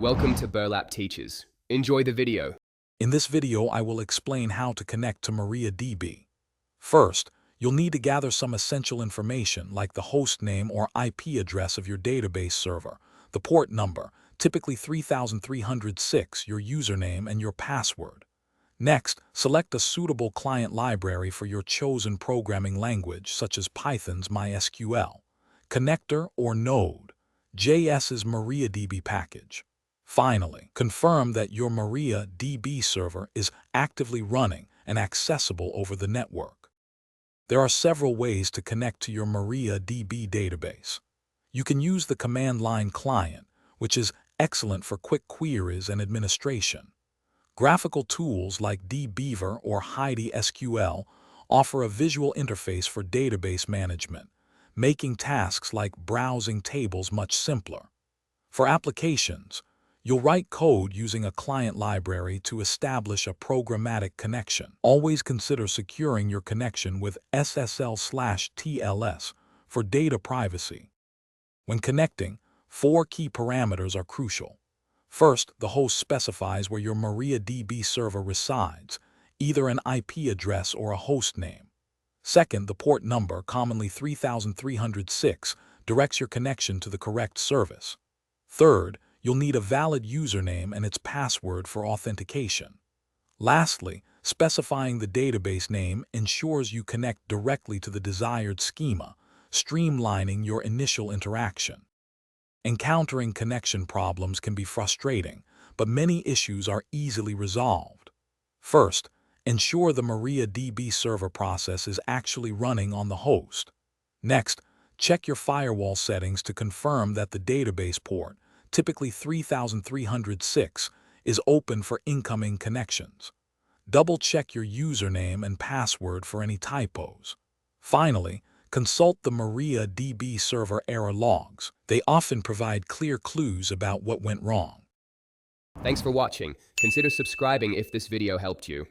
Welcome to Burlap Teachers. Enjoy the video. In this video, I will explain how to connect to MariaDB. First, you'll need to gather some essential information like the host name or IP address of your database server, the port number, typically 3306, your username, and your password. Next, select a suitable client library for your chosen programming language, such as Python's MySQL, Connector, or Node.js's MariaDB package. Finally, confirm that your MariaDB server is actively running and accessible over the network. There are several ways to connect to your MariaDB database. You can use the command line client, which is excellent for quick queries and administration. Graphical tools like dbeaver or HeidiSQL offer a visual interface for database management, making tasks like browsing tables much simpler. For applications, you'll write code using a client library to establish a programmatic connection. Always consider securing your connection with SSL/TLS for data privacy. When connecting, 4 key parameters are crucial. First, the host specifies where your MariaDB server resides, either an IP address or a host name. Second, the port number, commonly 3306, directs your connection to the correct service. Third, you'll need a valid username and its password for authentication. Lastly, specifying the database name ensures you connect directly to the desired schema, streamlining your initial interaction. Encountering connection problems can be frustrating, but many issues are easily resolved. First, ensure the MariaDB server process is actually running on the host. Next, check your firewall settings to confirm that the database port, typically 3306, is open for incoming connections. Double-check your username and password for any typos. Finally, consult the MariaDB server error logs. They often provide clear clues about what went wrong. Thanks for watching. Consider subscribing if this video helped you.